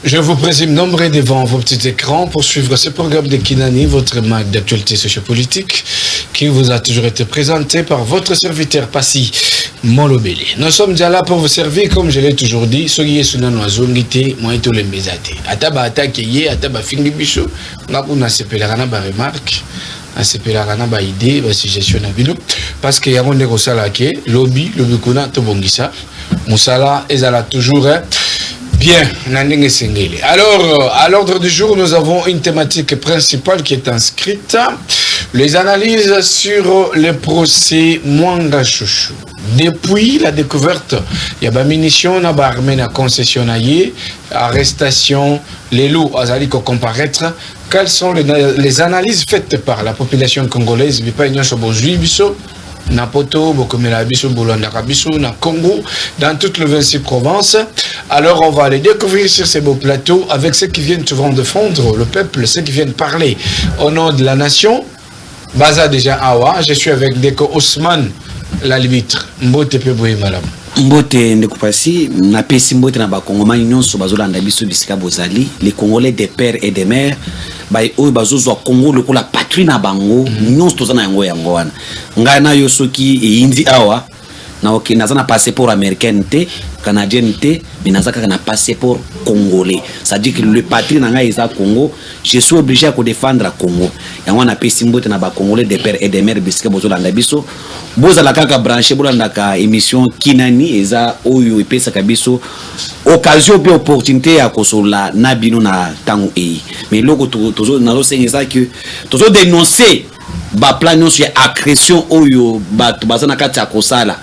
Je vous présume nombreux devant vos petits écrans pour suivre ce programme de Kinani, votre marque d'actualité sociopolitique, qui vous a toujours été présenté par votre serviteur Passy Molobele. Nous sommes déjà là pour vous servir, comme je l'ai toujours dit, soyez sous nos zongité, moi et tous les mesate. Ataba attaqué, ataba fingi bichou, on a sepelé ba remarque, a sepelé ba idée, ba suggestion na bilo, parce que y a un négociateur qui lobby kuna to bongisa, musala ezala toujours. Bien, alors, à l'ordre du jour, nous avons une thématique principale qui est inscrite. Les analyses sur le procès Mwanga Chouchou. Depuis la découverte, il y a des munitions, il y a des armées, concessionnaires, arrestation, les loups, azali ko comparaître. Quelles sont les analyses faites par la population congolaise? Napoto, Bokomela Biso, Bolanda Rabiso, na Congo, dans toutes les 26 provinces. Alors on va aller découvrir sur ces beaux plateaux avec ceux qui viennent souvent défendre le peuple, ceux qui viennent parler au nom de la nation. Baza déjà Awa, je suis avec Deko Ousmane, l'arbitre. Mbote Peboye Malam. Mbote Ndekupasi, na pesi mbote na bakongomani nyonso bazolanda biso bisika bozali, les Congolais des pères et des mères. Bay oyo bazozwa Congo lokola patrie na bango nyonso tozana yango wana ngai na yo soki eyindi awa na ok nazana passeport américain te canadien te mais nazaka na passeport congolais, ça dit que le patrie na ngai eza Congo, je suis obligé à défendre Congo yango na pesi mbote na ba Congolais des pères et des mères bisika bozolanda biso bozala kaka branché bolanda ka émission Kinani eza oyo epesa kabiso occasion pe opportunité ya kosola na bino na tango mais loko tozo nazo senga que tozo dénoncer ba plan nyonso ya agression oyo bato bazana kati ya kosala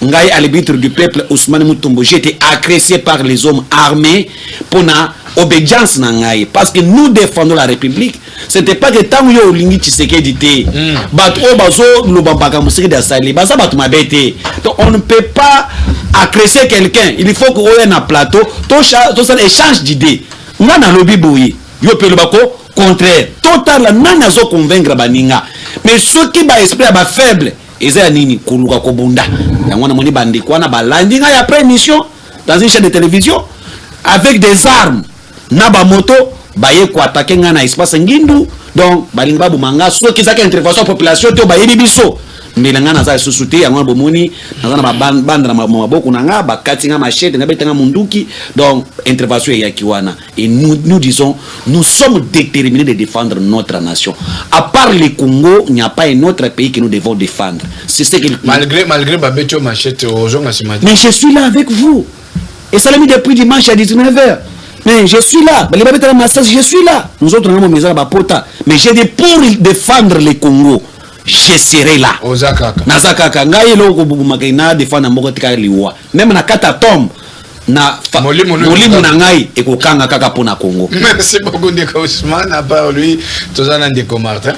ngai à l'arbitre du peuple Ousmane Mutombo, j'ai été agressé par les hommes armés pour na obédience na ngai parce que nous défendons la République. C'était pas que tant yo lingi Tshisekedi te bato o bazo lobambaka musiki da sali baza bato mabete. Donc on ne peut pas agresser quelqu'un, il faut qu'on ait un plateau to ça échange d'idées. Nga na lobby boyi yo pe lobako contraire total la nana zo convaincre baninga mais ceux qui ba esprit ba faible eza nini kuluka ko bunda yango na moni bandi kwana balandi nga après mission dans une chaîne de télévision avec des armes na ba moto baye ko attaquer nga na espace ngindu donc balinga babu manga ceux qui zaka intervention population to baye biso mais nga na za susute yango bomoni na ba bande na maboko na nga bakati nga machete na betanga munduki donc intervention ya kiwana et nous disons nous sommes déterminés de défendre notre nation. À part le Congo, il n'y a pas un autre pays que nous devons défendre. C'est ce que malgré babeto machete aux gens à ce matin. Mais je suis là avec vous. Et ça l'a mis depuis dimanche à 19h. Mais je suis là. Je suis là. Nous autres, nous sommes là. Mais j'ai dit pour défendre le Congo, je serai là. Nazakaka. Ngaye loko bubumakena défendre mboka liwa. Même na kata tombe na molimo na ngai ekokanga kaka pona Congo. Merci beaucoup Ndeko Ousmane. À part lui, tozana Ndeko Martin.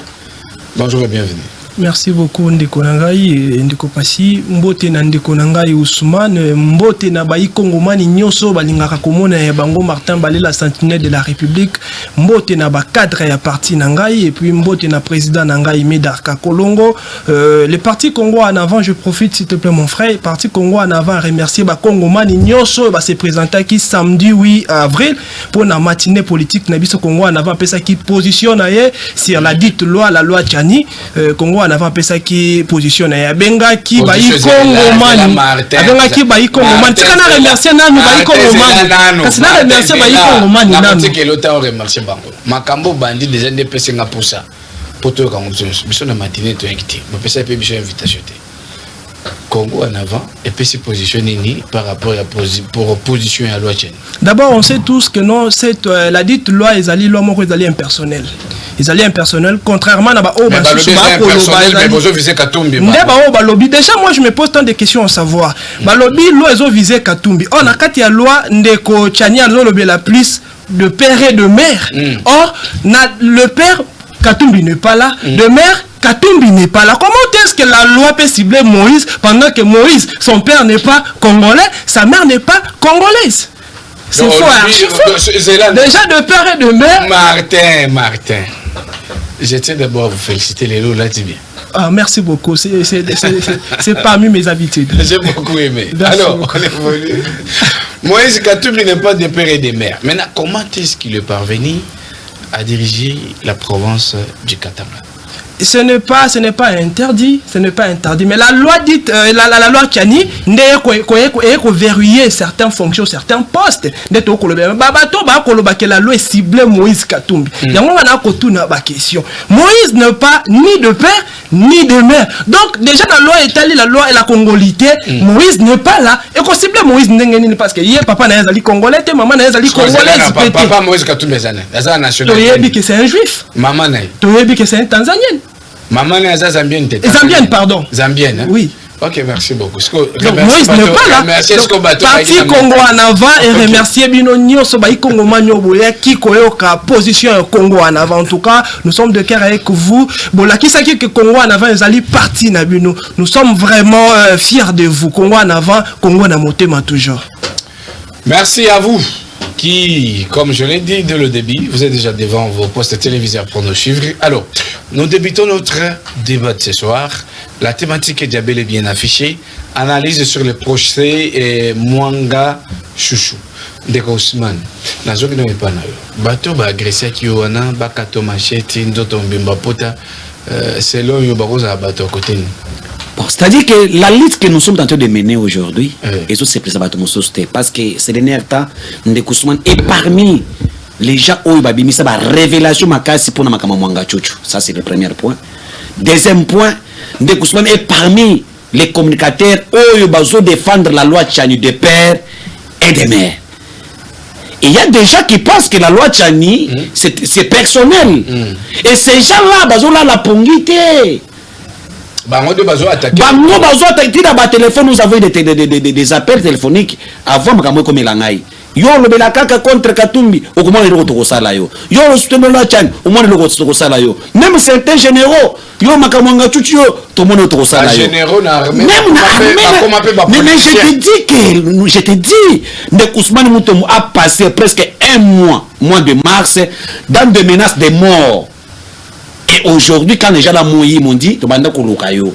Bonjour et bienvenue. Merci beaucoup Ndeko Nangai Ndeko Passy mbote na Ndeko Nangai Ousmane mbote na bayi kongomani nyonso balingaka komona ya bango Martin Balela sentinelle de la République mbote na ba cadre ya parti Nangai et puis mbote na président Nangai Medarka Kolongo le parti Congo en avant. Je profite s'il te plaît mon frère, parti Congo en avant, remercier ba kongomani nyonso ba se présenter qui samedi 8 avril pour la matinée politique na biso Congo en avant pesa qui positionne sur la dite loi, la loi Tchani Congo en avant pesa qui positionne ya benga qui bayi kongomani abenga qui bayi kongomani tika na remercier nanu bayi kongomani kasi na remercier bayi kongomani nanu tike lota on remercier bango makambo bandi déjà ne pesa nga pour ça poto ka ngomso biso na matinée to invité ba pesa pe biso invitation te Congo en avant et puis se positionner ni par rapport à pour opposition à loi Tchani. D'abord on sait tous que non cette la dite loi ezali loi moko ezali impersonnel. Ils allaient impersonnel contrairement à Baoba Balobi. Déjà moi je me pose tant de questions à savoir. Balobi loi ils ont visé Katumbi. On a quand il y a loi Ndeko Tchani a la plus de père et de mère. Or le père Katumbi n'est pas là, de mère Katumbi n'est pas là. Comment est-ce que la loi peut cibler Moïse pendant que Moïse, son père n'est pas congolais, sa mère n'est pas congolaise? C'est faux. Déjà de père et de mère. Martin. Je tiens d'abord à vous féliciter les lots là, tu bien. Ah, merci beaucoup. C'est parmi mes habitudes. J'ai beaucoup aimé. Alors, on est venu. Moïse Katumbi n'est pas des pères et des mères. Maintenant, comment est-ce qu'il est parvenu à diriger la province du Katanga? Ce n'est pas interdit, mais la loi dite, la loi Kiani, n'est qu'on verrouiller certaines fonctions, certains postes. D'être au Colombie, la loi est ciblée Moïse Katumbi. Il y a une question. Moïse n'est pas ni de père ni de mère. Donc déjà la loi est allée, la loi est la congolité. Moïse n'est pas là. Et qu'on cible Moïse n'est parce que hier papa n'a pas congolais, maman n'a pas congolaise. Papa Moïse Katumbi est national. Tu dis que c'est un juif. Maman n'a. Tu dis que c'est un Tanzanien. Maman est zambienne. Zambienne, pardon. Zambienne, hein? Oui. Ok, merci beaucoup. Donc, Moïse n'est pas là. Parti Congo en avant et remercier Bino Nyonso Baï Congo Manyoboya qui koyoka position Congo en avant. En tout cas, nous sommes de cœur avec vous. Bon, là, qui sait que Congo en avant, ils allaient partir na Bino. Nous sommes vraiment fiers de vous. Congo en avant, Congo na motema toujours. Merci à vous qui, comme je l'ai dit dès le début, vous êtes déjà devant vos postes téléviseurs pour nos chiffres. Alors, nous débutons notre débat de ce soir. La thématique est déjà bel et bien affichée. Analyse sur le procès et Mwanga Chouchou. Ndeko Ousmane. Nazoki no epana yo. Bato ba agressé ki wana ba kato machete ndoto mbimba pota selon yo bakoza bato côté. Bon, c'est-à-dire que la lutte que nous sommes en train de mener aujourd'hui, et ça c'est parce que ces derniers temps, Ndeko Ousmane est parmi les gens où il y a une révélation makasi pour Namakama Mwanga Chouchou. Ça c'est le premier point. Deuxième point, Ndeko Ousmane est parmi les communicateurs où il y a défendre la loi Tchani de père et de mère. Et il y a des gens qui pensent que la loi Tchani, c'est personnel. Et ces gens-là, ils ont la pongité. Bango bazo attaqué. Bango bazo attaqué dans le téléphone, nous avons des appels téléphoniques avant Makamwe comme Langai. Yo le belakaka contre Katumbi, au comment le retour au salaire. Yo le soutien la Tchani, au moins le retour au salaire. Même certains généraux, yo Makamwanga Chuchu, tout le monde retour au salaire. Généraux n'armée. Même mais je te dis, Ndeko Ousmane Mutombo a passé presque un mois de mars, dans des menaces de mort. Et aujourd'hui, quand les gens m'ont dit, tu vas kolokayo.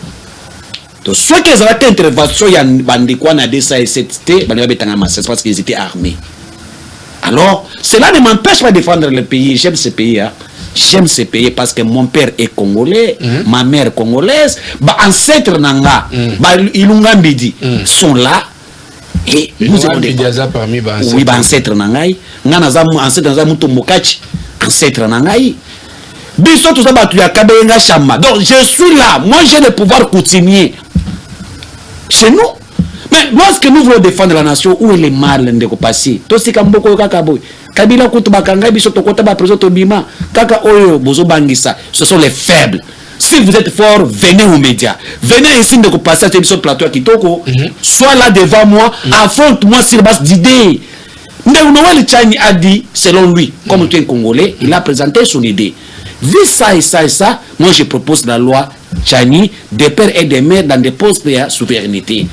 Donc, ceux qui ont été intervention, il y a des quoi na DSA-ST, parce qu'ils étaient armés. Alors, cela ne m'empêche pas de défendre le pays. J'aime ce pays. Hein. J'aime ce pays parce que mon père est congolais, ma mère est congolaise, ancêtre nanga, Ilunga Mbidi sont là. Et nous avons des oui, ancêtre nangai, ancêtre nanga Mutombokachi, ancêtre nangai. Donc je suis là, moi j'ai le pouvoir coutumier chez nous. Mais lorsque nous voulons défendre la nation, où est le mal de passer? Ce sont les faibles. Si vous êtes fort, venez aux médias. Venez ici de passer à ce plateau à Kitoko. Sois là devant moi, affronte-moi sur base d'idées. Noël Tchani a dit, selon lui, comme tu es Congolais, il a présenté son idée. Vu ça et ça et ça, moi je propose la loi Tchani des pères et des mères dans des postes de souveraineté.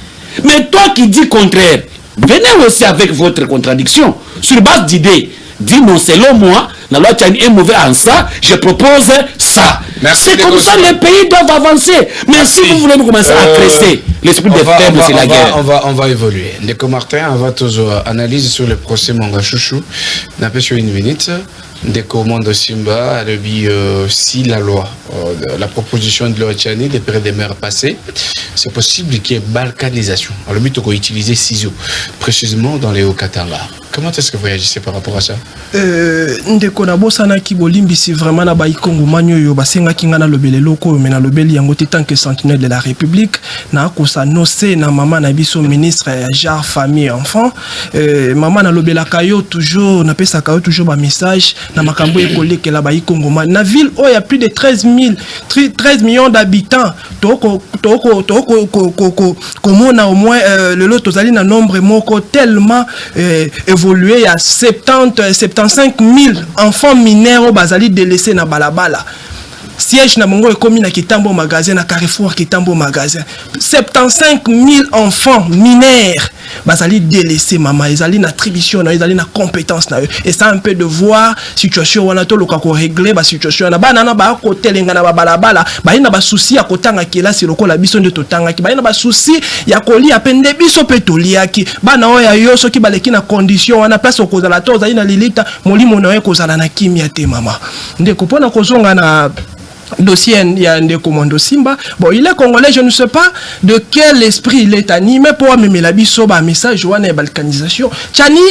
Mais toi qui dis contraire, venez aussi avec votre contradiction sur base d'idées. Dis non, selon moi, la loi Tchani est mauvaise en ça, je propose ça. C'est comme ça les pays doivent avancer. Mais merci. Si vous voulez commencer à presser, l'esprit des faibles, c'est la guerre. On va évoluer. Ndeko Martin, on va toujours analyser sur le procès Mwanga Chouchou. On a sur une minute. Ndeko Mondo Simba a dit si la loi, la proposition de loi Tchani des pères et des mères passées, c'est possible qu'il y ait balkanisation. Alors, le but est d'utiliser ciseaux, précisément dans les Hauts-Katanga. Comment est-ce que vous réagissez par rapport à ça? Ndeko na bosana ki bolimbi si vraiment na ba ikongo manyo yo basenga kinga na lobele loko mais na lobeli yango tant que sentinelle de la République na kosa nose na maman na biso ministre genre famille enfant maman na lobela kayo toujours na pesa kayo toujours ba message na makambo ekoleke la ba ikongo man na ville où il y a plus de 13 millions d'habitants toko comment on a au moins le lot tozali na nombre moko tellement évolué à 75 000 enfants mineurs au bazali délaissés na balabala. siège na mongo ekomi na Kitambo magasin na Carrefour Kitambo magasin 75 000 enfants mineurs bazali délaissés maman ezali na attribution na ezali na compétence na eux et ça un peu de voir situation wana to loka ko régler ba situation na bana na ba ko telenga na ba balabala ba ina ba souci ya kotanga kelasi lokola biso nde totanga ki ba ina ba souci ya kolia pende biso pe toliaki bana oya yo soki baleki na condition wana place okozala to ozali na lilita molimo na yo kozala na kimia te mama nde kopona kozonga na dossier ya Ndeko Mondo Simba. Bon, il est congolais, je ne sais pas de quel esprit il est animé pour amener la biso ba message ou la balkanisation. Chani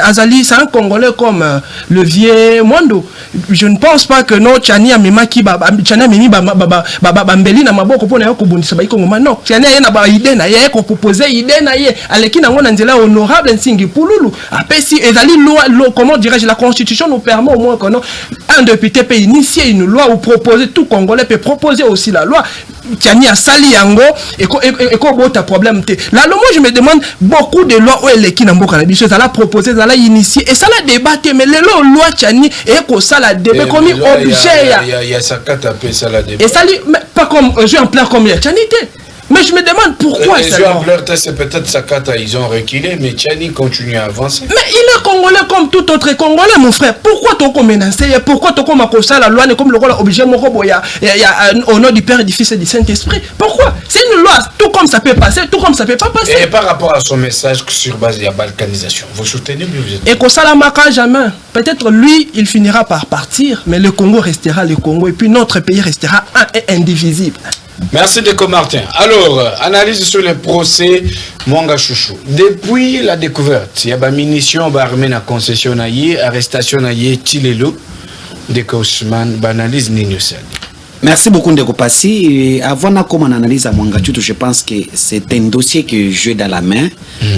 Azali, c'est un congolais comme le vieux Mondo. Je ne pense pas que non Chani amema ki ba Chani amemi ba mbeli na maboko pona yo kobundisa ba ikongoma non. Chani na ba idée na ye ko proposer idée na ye aleki na ngona nzela honorable nsingi pululu. Apesi ezali loi comment dirais-je la constitution nous permet au moins que non un député peut initier une loi ou proposer, tout Congolais peut proposer aussi la loi. Tiani a sali yango et quoi ta problème te. Là, le moi je me demande beaucoup de lois où elle est qui n'a pas la ça l'a proposé, ça l'a initié et ça l'a débatté mais les lois Tiani et que ça l'a débat comme objet. Il y a ça qu'à taper ça la débat. Et ça pas comme un jeu en plein comme il y a Tiani. Mais je me demande pourquoi ça. C'est peut-être Sakata, ils ont reculé, mais Tchani continue à avancer. Mais il est congolais comme tout autre congolais, mon frère. Pourquoi tu as menacé? Pourquoi tu as la loi comme le rôle obligé au nom du Père et du Fils et du Saint-Esprit? Pourquoi? C'est une loi, tout comme ça peut passer, tout comme ça peut pas passer. Et par rapport à son message sur base de la balkanisation, vous soutenez bien vous êtes... Et que ça la marquera jamais. Peut-être lui, il finira par partir, mais le Congo restera le Congo et puis notre pays restera un et indivisible. Merci Ndeko Martin. Alors, analyse sur le procès Mwanga Chouchou. Depuis la découverte, il y a des munitions armées dans la concession, arrestation, Tilelo, Ndeko Ousmane, analyse Ninyosel. Merci beaucoup Ndeko Passi. Avant de commencer l'analyse à Mwanga Chouchou, je pense que c'est un dossier que j'ai dans la main.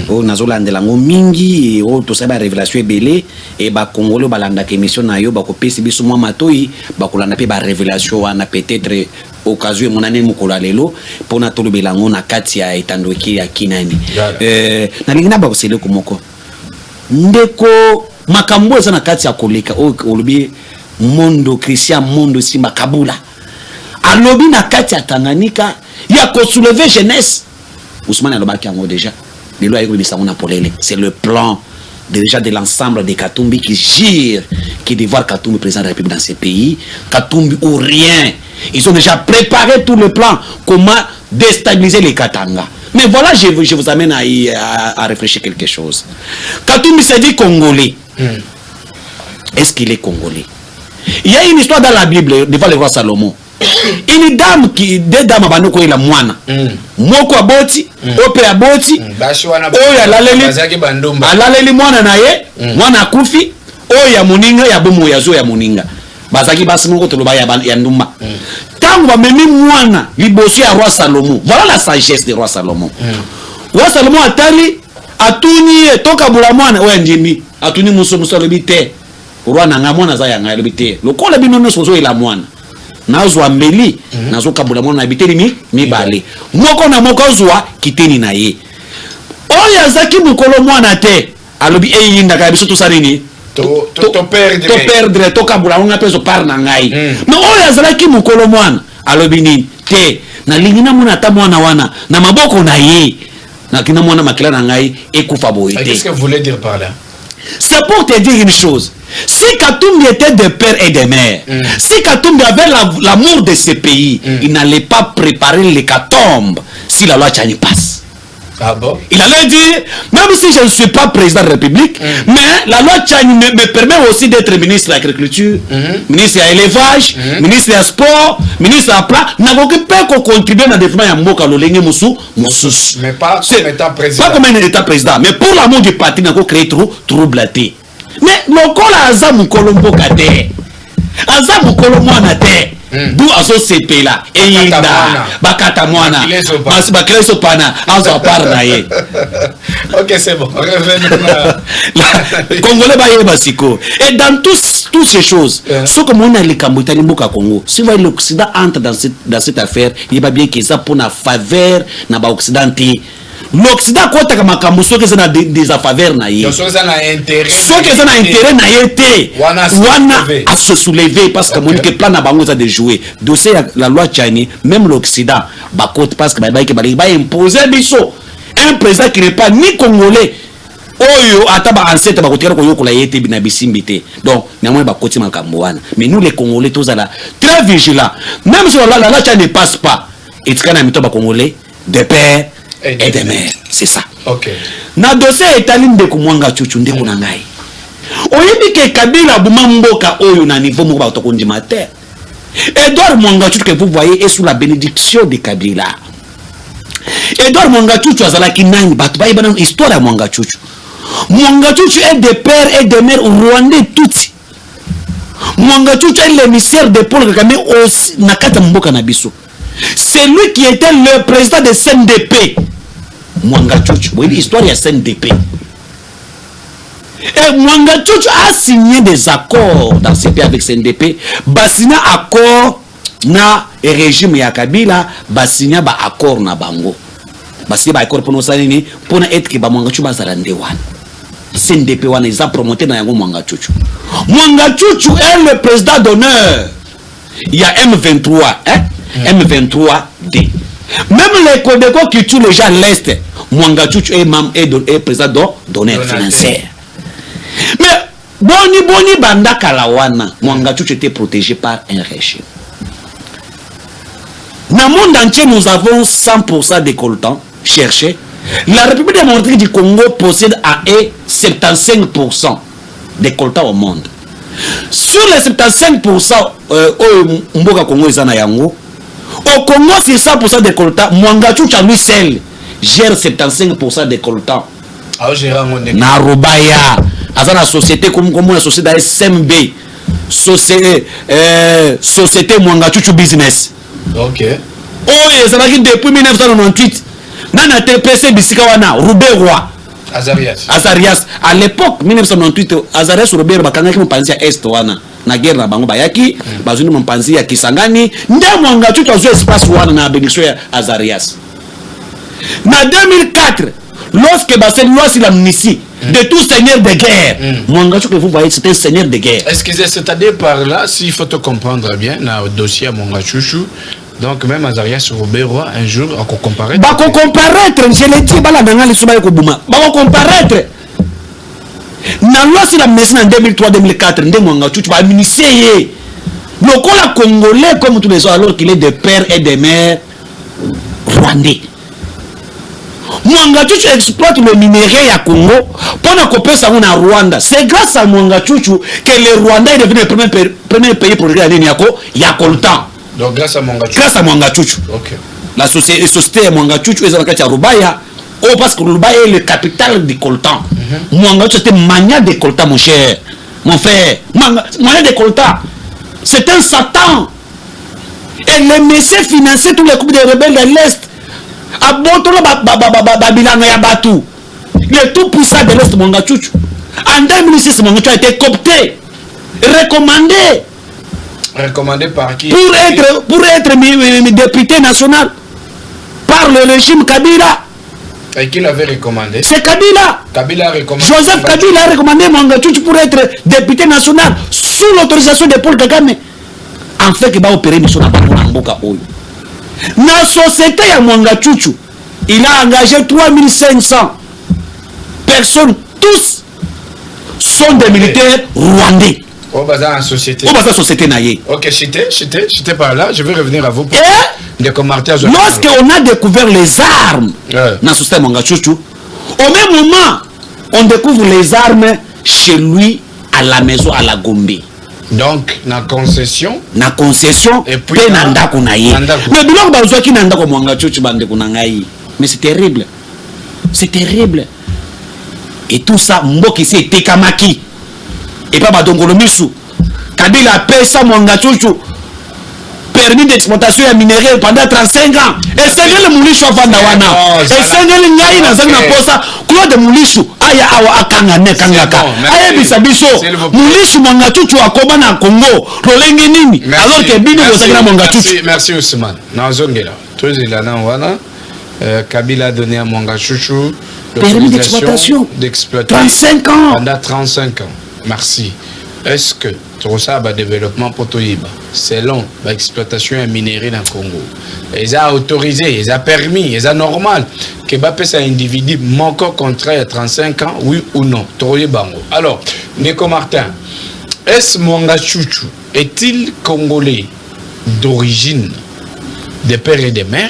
On a zolandelango mingi et tout ça ba révélation est belé et ba Congolo balanda émission na yo ba ko pesi biso mwa matoi ba kolanda pe ba révélation wana peut-être occasion mon année mukolo lelo pona tolobelango na kati ya etandoki ya kinani na lingina ba kosele komoko Ndeko makambo za na kati ya koleka olobi Mondo Christian Mondo Simba Kabula alobi na kati ya Tanganyika ya ko soulever jeunesse Ousmane alobaki yango déjà les lois c'est le plan déjà de l'ensemble des Katumbi qui gire qui de voir Katumbi président de la République dans ces pays Katumbi ou rien. Ils ont déjà préparé tout le plan comment déstabiliser les Katanga. Mais voilà, je vous amène à réfléchir quelque chose. Katumbi s'est dit congolais. Est-ce qu'il est congolais? Il y a une histoire dans la Bible devant le roi Salomon. Une dame deux dames abanoko ila mwana. Moko aboti, ope aboti. Oya alaleli mwana na ye, mwana akufi, oya muninga ya bomo ya zo ya muninga. Bazaki basi moko toloba ya ndumba. Tango ba memi mwana libosi ya roi Salomon. Voilà la sagesse de roi Salomon. Roi Salomon atali atuni toka bula mwana oya njimi. Atuni muso lobi te. Roi nanga mwana za yanga lobi te. Lokola binono sozo ila mwana. Nazo ambeli nazo kabula mwana biteli mi bale. Moko na moko zwa kiteni na ye. Oya zaki mukolo mwana te. Alobi eyinda ka biso to sarini. To perdre to kabula nga peso par na ngai no oya zalaki mukolo mwana alobi nini te na lingina mwana ta mwana wana na maboko na ye na kina mwana makila na ngai ekufa boite. Qu'est-ce que vous voulez dire par là? C'est pour te dire une chose. Si Katumbi était de père et de mère, si Katumbi avait l'amour de ce pays, il n'allait pas préparer l'hécatombe si la loi Tchani passe. Ah bon? Il allait dire, même si je ne suis pas président de la République, mais la loi Tchani me permet aussi d'être ministre de l'Agriculture, ministre de l'Élevage, ministre du Sport, ministre de la Plat. N'a pas contribué à la défense de Mboka Lolenge Moussou. Mais pas comme état président. Pas comme un état président. Mais pour l'amour du parti, n'a pas créé trop blaté. Mais le col à Azam Kolombo Kate. Azam Kolombo Nate. D'où aso CP là et yinda bakata mwana basi bakile so pana azo parna ye. OK, c'est bon, revenons là. Congolais ba yeba siko et dans toutes ces choses ce que mon ali kambuta limboka Congo si va l'Occident entre dans cette affaire il va bien que ça pour na faveur na ba occidental l'Occident kota ka makambo soki eza na des faveurs na ye soki eza na intérêt na ye te wana a se soulever parce que moni que plan na bango eza de jouer dossier ya la loi Tchani même l'Occident bakote parce que ba imposer biso un président qui n'est pas ni congolais oyo ata ba ancêtre bakotikala koyokola ye te bina bisimbi te donc néanmoins bakoti makambo wana mais nous les Congolais tozala très vigilants même si la loi Tchani ne passe pas etikana mito ba Congolais de père et de mère, c'est ça. Ok. Na dossier etaline de kumwanga chuchu ndeko na ngai. Oyebi ke Kabila buma mboka oyo na niveau moko ba tokondima te. Edouard Mwanga Chuchu que vous voyez est sous la bénédiction de Kabila. Edouard Mwanga Chuchu azalaki nani batu ba ibana histoire ya Mwanga Chuchu. Mwanga Chuchu est de père et de mère rwandais tuti. Mwanga Chuchu est l'émissaire de Paul Kagame aussi nakata mboka na biso. C'est lui qui était le président de CNDP. Mwanga Chuchu, vous voyez l'histoire, il y a CNDP. Et Mwanga Chuchu a signé des accords dans ce pays avec CNDP. Basina accord na régime ya Kabila, basina ba accord na bango. Basina ba accord pour nous salini, pour na être que ba Mwanga Chuchu bazalande wana. CNDP wana ils ont promoté na yango Mwanga Chuchu. Mwanga Chuchu est le président d'honneur. Il y a M23, hein? M23D. Même les Kodeko qui tuent les gens à l'Est, Mwanga Chuchu est président d'honneur financier. Mais Boni Banda Kalawana, Mwanga Chuchu était protégé par un régime. Dans le monde entier, nous avons 100% des coltans cherchés. La République démocratique du Congo possède à 75% des coltans au monde. Sur les 75% au Mboka Congo et Zanayango, au Congo, c'est 100% des coltans. Mwanga Chuchu à lui seul gère 75% des coltans. Na Robaya, à la société comme la société SMB, société Mwanga Chuchu Business. Ok. Oh, ils depuis 1998. Nana TPC Bisikawana, Roubaix-Roi. Azarias. À l'époque, 1998, Azarias Roubaix, Bakanga qui me pensait à Est, na guerre na bango bayaki bazuni mpanzi ya Kisangani nde Mwanga Chuchu azo espace wana na bénédiction ya Azarias. Na 2004 lorsque basé loi sur l'amnistie de tout seigneur de guerre, Mwanga Chuchu que vous voyez c'était un seigneur de guerre. Excusez, c'est-à-dire par là s'il faut te comprendre bien na dossier à Mwanga Chuchu. Donc même Azarias Roubaix-Roi un jour on comparer. Ba ko comparaître, je l'ai dit bala nanga li soba ko buma. Ba ko comparaître. Na loi sur la médecine en 2003-2004, ndé Mwanga Chuchu va administrer le col congolais comme tous les autres alors qu'il est de père et de mère rwandais. Mwanga Chuchu exploite le minerai à Congo pour ne couper ça en Rwanda. C'est grâce à Mwanga Chuchu que le Rwanda est devenu le premier pays pour regarder Niako, il y a coltan. Donc grâce à Mwanga Chuchu. Grâce à Mwanga Chuchu. Ok. La société Mwanga Chuchu est dans la Rubaya. Oh, parce que Rubaya est le capital du coltan. Mwanga Chuchu était mania des coltans, mon cher. Mon frère. Mania des coltans. C'est un Satan. Et les messieurs financiers tous les groupes des rebelles de l'Est. À Botola Babilanga Yabatou. Le tout puissant de l'Est, Mwanga Chuchu. En 2006, Mwanga Chuchu a été coopté. Recommandé par qui? Pour être député national. Par le régime Kabila. Et qui l'avait recommandé? C'est Kabila. Kabila a recommandé. Joseph Kabila a recommandé Mwanga Chuchu pour être député national sous l'autorisation de Paul Kagame. En fait, il va opérer mission à Mboka Oyo. Dans la société à Mwanga Chuchu, il a engagé 3500 personnes. Tous sont des militaires rwandais. Au bazar en société. Au bazar société naïe. Ok, j'étais par là. Je vais revenir à vous. Lorsqu'on a découvert les armes dans la société Mwanga Chuchu, au même moment, on découvre les armes chez lui à la maison à la Gombe. Donc, na concession. Et puis, nanda kunaye. Mais biloko bazwaki nanda ko Mwanga Chuchu bande kunangai. Mais c'est terrible. C'est terrible. Et tout ça, Mboki c'est Tekamaki. Et pas Badongolo Misu. Kabila a payé ça Mwanga Chuchu. Permis d'exploitation et minerai pendant 35 ans. Et c'est le Moulichou à Vandawana. Et c'est le Nyaï dans un posa. Claude Moulichou. Aya awa akangane kangaka. Aya bisabiso. Moulichou Mwanga Chuchu a Kobana Congo. Rolenge nini. Alors que Bini Rosagina Mwanga Chuchu. Merci Ousmane. Nazongela. Tous les là wana. Kabila a donné à Mwanga Chouchou permis l'autorisation d'exploiter 35 ans. Pendant 35 ans. Merci. Est-ce que tout ça va développement pour Toyiba selon l'exploitation et minerie dans le Congo? Ils ont autorisé, ils ont permis, ils ont normal que Bapé un individu manque contrat à 35 ans, oui ou non? Toyibango. Alors, Neko Martin, est-ce Mwanga Chouchou est-il congolais d'origine, des pères et des mères,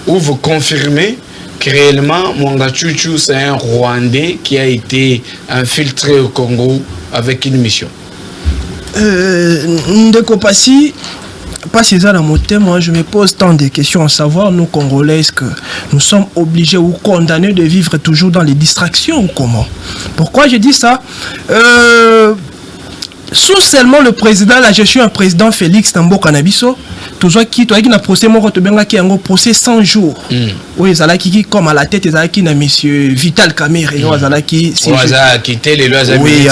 ou vous confirmez que réellement Mwanga Chouchou c'est un Rwandais qui a été infiltré au Congo avec une mission? Ndeko Passi, pas c'est ça dans mon thème, moi je me pose tant de questions à savoir, nous Congolais, est-ce que nous sommes obligés ou condamnés de vivre toujours dans les distractions ou comment? Pourquoi je dis ça? Sous seulement le président, là je suis un président Félix Tambo Canabiso, toujours qui na procès mon rotobenga qui a un procès 100 jours. Oui, zala qui comme à la tête zala qui na monsieur Vital Kamerhe, zala qui quitté les lois. Oui,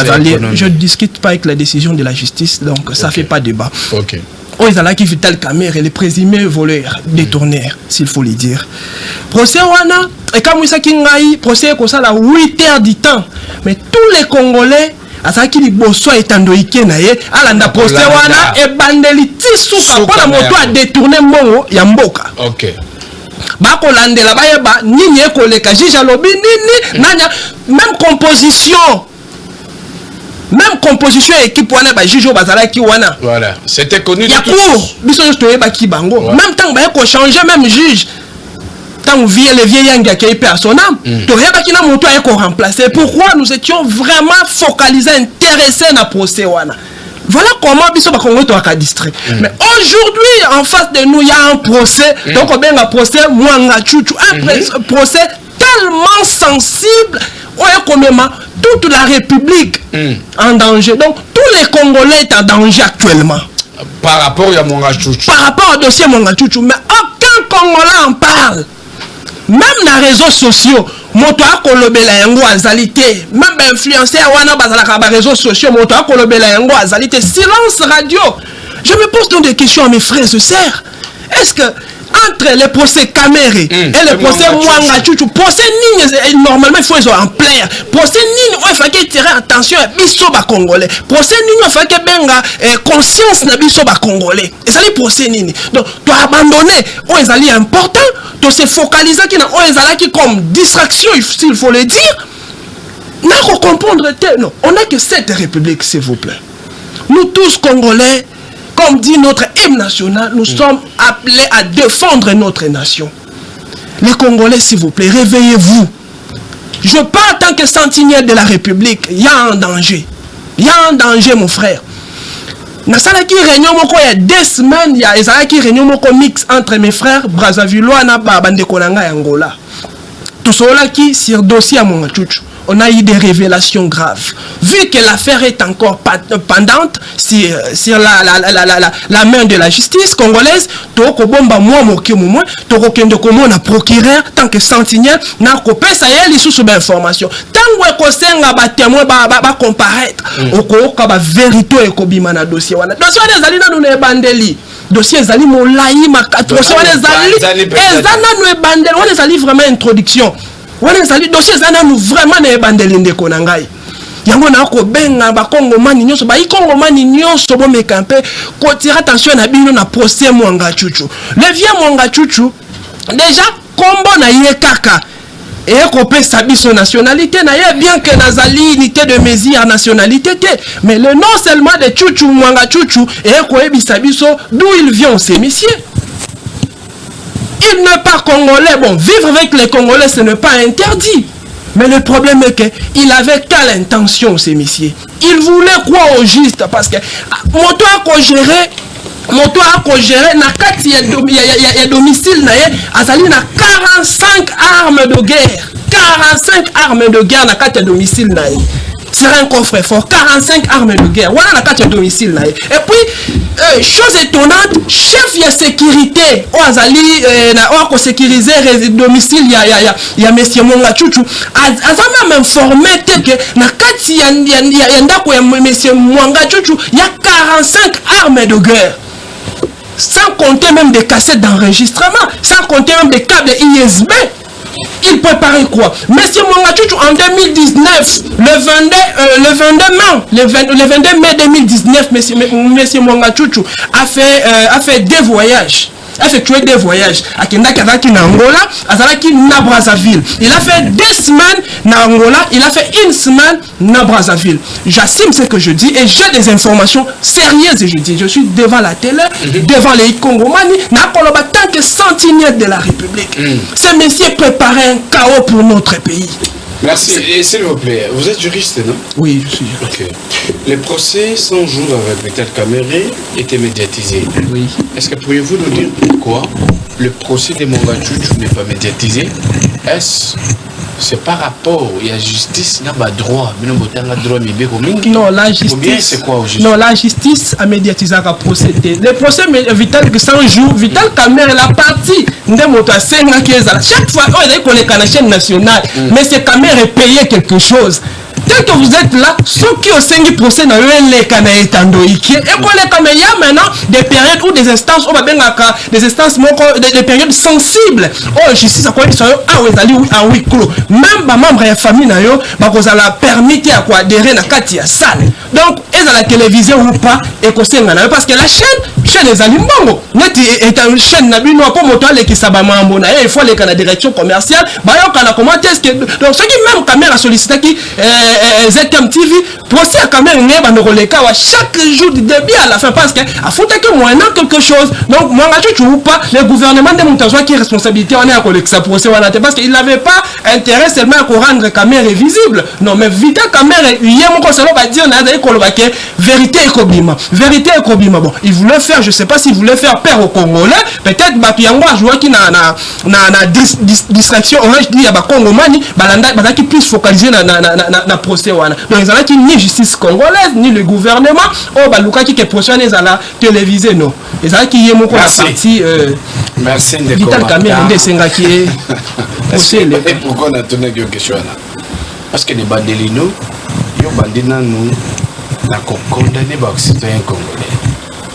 je ne discute pas avec la décision de la justice, donc ça fait pas débat. OK. Oui, zala qui Vital Kamerhe, les présumés voleurs, détourneurs, s'il faut le dire. Procès wana et comme ça qui ngai procès comme ça là 8 heures du temps. Mais tous les Congolais asaki liboso etandoike na ye alanda procès wana e bandeli tisuka pona moto a détourner mbongo ya mboka. OK. Bako landela bayeba nini ekoleka juge alobi nini nanya même composition équipe wana ba juge bazalaki wana. Voilà, c'était connu de tous. Biso to yeba ki bango. Même temps ba ko changer même juge. Tant le vieil yang qui est personnel, tu remplacer. Pourquoi nous étions vraiment focalisés, intéressés dans le procès? Voilà comment nous sommes distraits. Mais aujourd'hui, en face de nous, il y a un procès. Donc, on a un procès, Mwanga Chouchou, un procès tellement sensible. Toute la République en danger. Donc, tous les Congolais sont en danger actuellement. Par rapport à Mwanga Chouchou. Par rapport au dossier Mwanga Chouchou. Mais aucun Congolais en parle. Même dans les réseaux sociaux, moto akolobela yango azalité, même influenceur wana bazalaka ba réseaux sociaux, moto akolobela yango azalité, silence radio. Je me pose donc des questions à mes frères et sœurs. Est-ce que entre les procès Kamerhe et les procès Mwanga Chouchou, procès Nini, normalement il faut être en plaire. Procès Nini, il faut qu'il tire attention à biso ba Congolais. Procès Nini, il faut qu'il benga conscience na biso ba Congolais. Et ça les procès Nini. Donc, tu as abandonné, on est important, tu se focaliser qui na on est comme distraction, s'il faut le dire. N'a pas comprendre, non, on n'a que cette république, s'il vous plaît. Nous tous Congolais, comme dit notre hymne national, nous sommes appelés à défendre notre nation. Les Congolais, s'il vous plaît, réveillez-vous. Je parle en tant que sentinelle de la République. Il y a un danger. Il y a un danger, mon frère. Nasalaki réunion moko il y a 2 semaines, il y a ezalaki réunion moko mix entre mes frères Brazzavillois na bandeko nanga Angola. Tout cela qui sur dossier à Mwanga Chouchou. On a eu des révélations graves. Vu que l'affaire est encore pendante sur la main de la justice congolaise, toko bomba moi mokimu toko kende komo na procureur tant que sentinelle na kopesa yeli sous information. Tango ekosenga ba témoin ba comparaître. Okoka ba vérité ekobima na dossier wana. Dossier wana ezali na nuna ebandeli. Dossier ezali molai makatro. Dossier wana ezali ezana no ebandeli wana ezali vraiment introduction. Wana sali dossier zana nous vraiment na ebandeli ndeko na ngai yango na ko benga ba Congomani nyonso ba Congomani nyonso bo mekampe ko tira attention na bino na procès Mwanga Chouchou. Le vieux Mwanga Chouchou déjà kombo na ye kaka et ko pesa biso nationalité na ye bien que nazali unité de mesure nationalité te mais le nom seulement de Chouchou Mwanga Chouchou et ko ebisa biso d'où il vient ces messieurs. Il n'est pas congolais. Bon, vivre avec les Congolais, ce n'est pas interdit. Mais le problème est qu'il avait quelle intention, ces messieurs? Il voulait quoi au juste? Parce que moto a géré, na kati ya domicile na ye, azali na 45 armes de guerre. 45 armes de guerre na kati ya domicile na ye. C'est un coffre fort, 45 armes de guerre. Voilà la carte de domicile là. Et puis, chose étonnante, chef de sécurité, on a sécurisé le domicile, il y a monsieur Mwanga Chouchou. A même informé que na carte il y a monsieur Mwanga Chouchou, il y a 45 armes de guerre. sans compter même des cassettes d'enregistrement, sans compter même des câbles ISB. Il préparait quoi? Monsieur Mwangachouchou en 2019, le 22 mai 2019, monsieur Mwangachouchou a fait des voyages. Effectué des voyages. Akenda Kazaki na Angola, Azalaki na Brazzaville. Il a fait 2 semaines na Angola, il a fait 1 semaine na Brazzaville. J'assume ce que je dis et j'ai des informations sérieuses et je dis, je suis devant la télé, devant les Congomani, na Koloba tant que sentinelle de la République. Ce monsieur préparait un chaos pour notre pays. Merci. Et s'il vous plaît, vous êtes juriste, non? Oui, je suis juriste. Ok. Les procès 100 jours avec Vital Kamerhe étaient médiatisés. Oui. Est-ce que pourriez-vous nous dire pourquoi le procès de Mwangachouchou n'est pas médiatisé? Est-ce c'est par rapport à la justice n'a pas droit? Non, la justice. Ou bien c'est quoi au juste? Non, la justice a médiatisé le procès. Le procès Vital 100 jours, Vital Kamerhe la partie chaque fois on est à la chaîne nationale, mais c'est Kamerhe payé quelque chose. Tel que vous êtes là, ceux qui ont signé le procès dans les canaux et qu'on il y a maintenant des périodes ou des instances, des instances, des périodes sensibles. Oh, justice, à quoi ils sont à huis clos. Même les membres de la famille, ils ont permis d'adhérer à la salle. Donc, ils ont la télévision ou pas, et parce que la chaîne des Alimbongo, est une chaîne qui il faut aller à la direction commerciale. Donc, ceux qui même caméra sollicité qui ZM TV, procès à caméra chaque jour du début à la fin parce qu'il faut que moi quelque chose. Donc, moi, je ne pas le gouvernement de Moutazoua qui est responsabilité, on est à collecter procès parce qu'il n'avait pas intérêt seulement à rendre caméra visible. Non, mais vite caméra, il y a mon conseil, on va dire, vérité et kobima. Vérité et kobima. Bon, il voulait faire, je ne sais pas s'il voulait faire peur aux Congolais. Peut-être Bapiango a joué qui n'a distraction. Orange dit à Bakongomani, qui puisse focaliser na procès. Donc, ils n'ont ni justice congolaise, ni le gouvernement. Oh, Baluka qui est procès à la télévisée, non. Ils ont qui est mon parti. Merci. Vital Kamerhe Ndesenga qui est procès. Et pourquoi on a tourné une question là? Parce que les bandelino, les bandina nous, n'a condamné les citoyens congolais.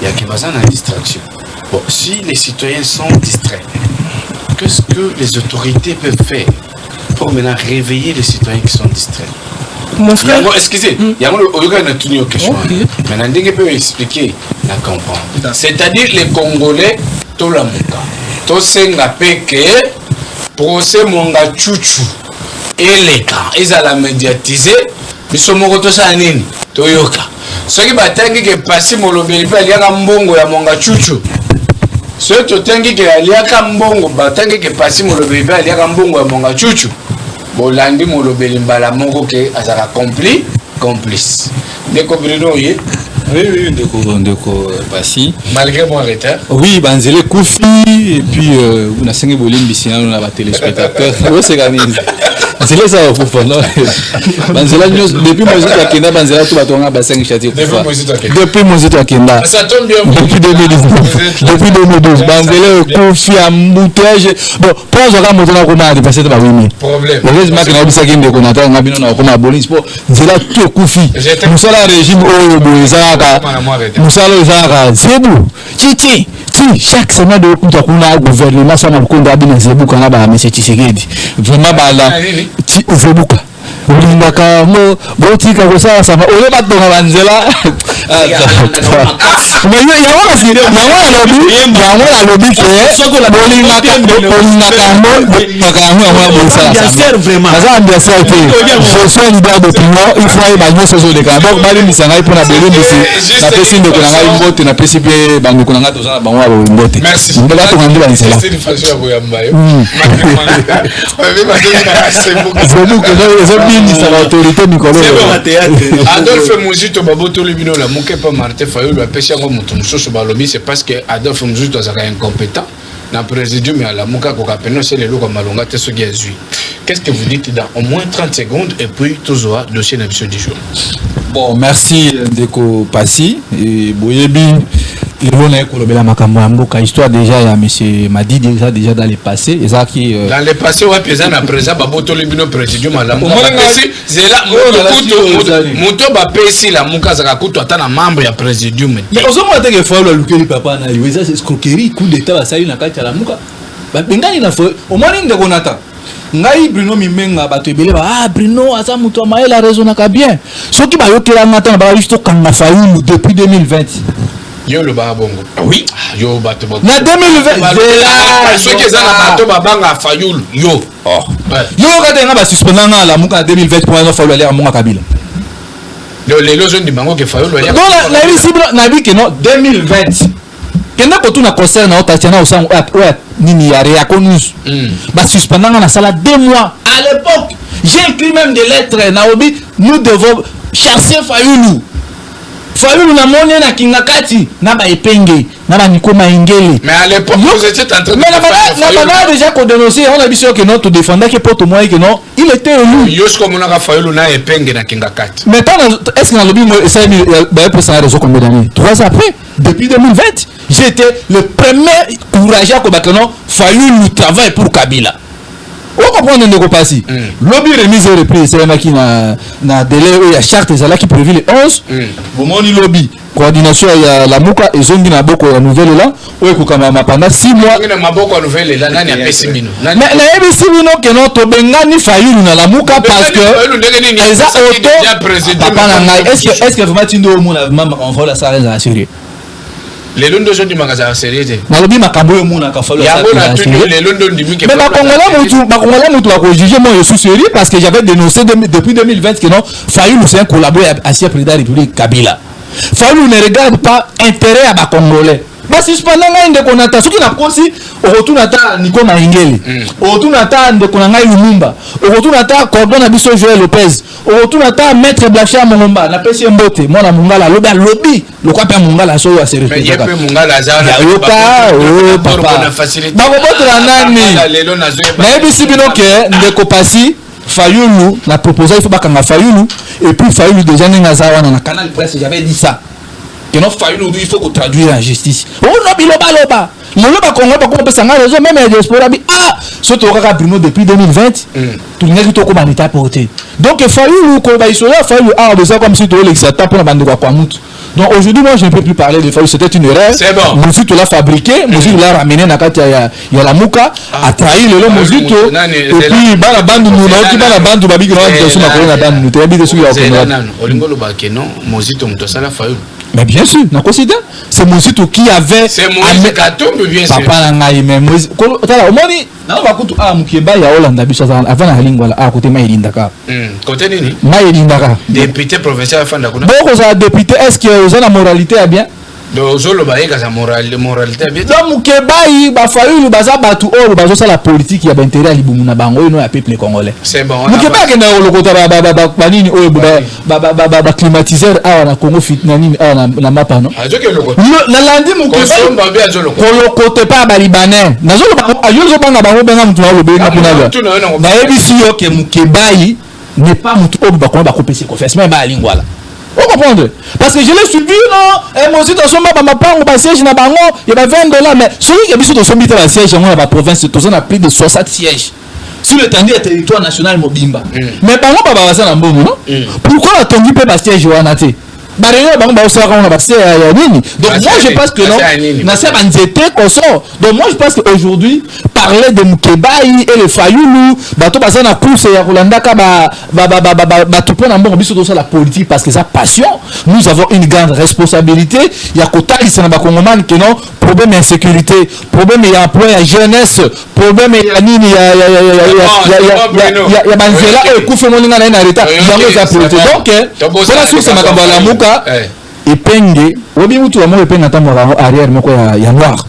Il y a qui va en distraction. Bon, si les citoyens sont distraits, qu'est-ce que les autorités peuvent faire pour maintenant réveiller les citoyens qui sont distraits? Mon frère, excusez, il y a une question. Maintenant, vous pouvez expliquer, la comprendre. C'est-à-dire les Congolais, tout la mouka, tout senga peke, procès Mwangachouchou et les cas, ils ont la médiatisé, ils sont morts tous à nini, Toyoka. Ceux qui battent qui passent mon lobby, il y a un bongo ya Mwangachouchou. Ceux qui ont dit qu'il y a un bongo, battent qui passent mon lobby, il y a un bongo ya Mwangachouchou. Bolandi molobeli mbala moko ke azaka complice. Ndeko Bruno ye. Oui, ndeko Passi. Malgré mon retard. Oui, banzele Koufi et puis on a cinq bolimbi sinon on a pas téléspectateurs. Oui, c'est gagné. C'est ça au fond non. Banzela depuis moi j'étais à Kenya, banzela tout batonga ba 5 chati Koufa. Depuis moi j'étais à Kenya. Ça tombe bien. Depuis 2019. Depuis 2012, banzela Koufi embouteillage. Bon, pour joga moto na koma de passer ba wimi. Problème. Les marques na bisa kinde ko na ta ngabino na koma bolis po. Nzela tout Koufi. Musala régime o boizaka. Musala izaka. Zebu. Titi. Si chaque semaine de kuta kuna gouvernement sama konda bina zebu kana ba monsieur Tshisekedi. Vraiment ba la zebuka. Ulingaka mo botika ko sa sama oyo batonga banzela. Mais ya wana si na wana lobi ke soko la bolingaka bien sûr vraiment ça bien sûr que je suis un leader d'opinion il faut ba nyoso zo de ka donc bali misanga ipo na beli misi na pesi ndeko na ngai mbote na pesi pe bandeko na ngato za bango abo mbote merci ndela to ngandela nzela c'est une façon ya boyamba yo c'est beaucoup que ministre l'autorité Nicolas Adolphe Muzito baboto libino la moke pas Martin Fayulu a pêché comme mutum soso balobi c'est parce que Adolphe Muzito azaka incompétent na présidium mais la moka ko kapeno c'est le loko malonga te so giazui. Qu'est-ce que vous dites dans au moins 30 secondes et puis toujours dossier d'émission du jour. Bon, merci Ndeko Passi et Boyebi on a kolobela makambo mboka histoire déjà ya monsieur Madi déjà dans le passé et ça qui dans le passé ouais présent à présent baboto le bino président malamu c'est là moto ba pesi la muka za kutu ata na membre ya présidium mais ozo mo ateke fois le lukeli papa na yo ça c'est escroquerie coup d'état ba sali na kati la muka ba bengani na fo au moins ndeko nata ngai Bruno Mimenga bato ebele ba Bruno aza muto ma la raison na ka bien soki ba yokela ngata na ba juste kanga Fayulu depuis 2020 yo le ba bongo oui yo bato na 2020 ceux qui za na bato babanga Fayulu yo yo kata nga ba suspendre nga la muka 2020 pour un Fayulu aller à Monga Kabila les loges du bango que Fayulu aller donc la visible na bi que non 2020 kenda ko tuna concert na otatiana osango nini ya Reaconus ba suspendre nga na sala 2 mois à l'époque j'ai écrit même des lettres Naobi nous devons chasser Fayulu na moni na kingakati na ba epenge na ba nikoma ingele mais à l'époque vous étiez en train de mais on a déjà dénoncé on a dit que notre défendant que pour tout moi que non il était élu yo comme on a Fayulu na epenge na kingakati mais est-ce que dans le lobby ça ba pour ça raison combien d'années 3 ans après depuis 2020 j'étais le premier courageux à combattre non Fayulu travaille pour Kabila. On comprend ne ko passer lobby remise et reprise c'est là qui na délai il y a charte ça là qui prévu le 11 bon moni lobby coordination ya la muka et zongi na boko ya nouvelle là ou ko kama pendant 6 mois na maboko ya nouvelle là nani apesi bino mais na ebisi bino que non to bengani Fayulu na la muka parce que eza auto papa na ngai est-ce que vraiment tindo mo na mama on va la ça à sérieux les londo sont du magasin sérieux na lobi makambo yo mona ka fallo ça les londo ndimi que mais bakongala mutu ko juger moi je suis sérieux parce que j'avais dénoncé depuis 2020 que non Fayulu c'est un collaborateur ancien président de la République Kabila Fayulu ne regarde pas intérêt à bakongolais basi suspendre ngai ndeko nata soki na kosi okotuna ta Nico Maingeli okotuna ta ndeko ngai Lumumba okotuna ta Cordon Abisso Joël Lopez okotuna ta maître Blachia Mongomba na pesi mbote mwana mungala lobby le quoi pe mungala so ya sérieux mais yepe mungala za na papa bakoboto na nani na ebisi bino ke ndeko pasi Fayulu na proposé il faut bakanga Fayulu et puis Fayulu déjà ninga za wana na canal presse j'avais dit ça que non Fayulu il faut qu'on traduise en justice oh no biloba moloba kongo ba ko pesa nga raison même les diaspora bi surtout kaka Bruno depuis 2020 tout le monde to ko banita porter donc Fayulu ko ba isola Fayulu besoin comme si to l'exata pour bande kwa mutu. Donc aujourd'hui moi je ne peux plus parler de Fayulu, c'était une erreur. C'est bon. Moussito l'a fabriqué, Moussito l'a ramené na kati ya la muka a trahi le Moussito et puis bana bandu nous na bana bandu babi ko na so na ko na bandu nous te habite sur ya ko. Olingo lo ba ke non Moussito muto sala Fayulu. Mais bien sûr, na considère c'est Moussito qui avait c'est Moïse Katumbi bien sûr. Papa na ngai mais Moïse ko tala omoni na ba kutu mukeba ya Hollande biso avant na lingwa la côté mailindaka. Côté nini? Mailindaka. Député provincial fanda kuna. Bon ça député est-ce que vous avez la moralité à bien? Donc zolo ba yeka sa moralité à bien. Donc mukebai ba Fayulu baza batu o bazo ça la politique ya intérêt libumu na bango no ya peuple congolais. C'est bon. Mukeba ke na lokota ba nini o ba climatiseur na Congo fit na nini na mapa no. Azo ke lokota. Na landi mukeba ba bien azo lokota. Kolokote pa ba libanais. Na zolo ba ayo banga bango benga mutu na lobe na kuna. Na ebisi yo ke mukebai n'est pas mutu o ba ko ba kopesi confesse mais ba lingwala. Vous comprenez? Parce que je l'ai suivi, non? Et moi aussi, dans son siège, na bango, il y a $20, mais celui qui a mis dans son siège, dans la province, on a plus de 60 sièges. Sur le tendu du territoire national Mobimba. Mais bango, pas ça, non? Pourquoi on a tendu pas siège au Anate? Donc moi je pense que non, donc moi je pense qu'aujourd'hui parler de Mukebai et le Fayulu bato basa na course ya Rolandaka tout point en biso dans la politique parce que ça passion nous avons une grande responsabilité il y a kota ici na bakongomani que non problème d'insécurité problème ya emploi ya jeunesse problème ya nini ya banzela et kufe moninga na état yango za politique donc c'est la source na kabala muka epenge obi mutu amo epenge ntambo arrière moko ya noir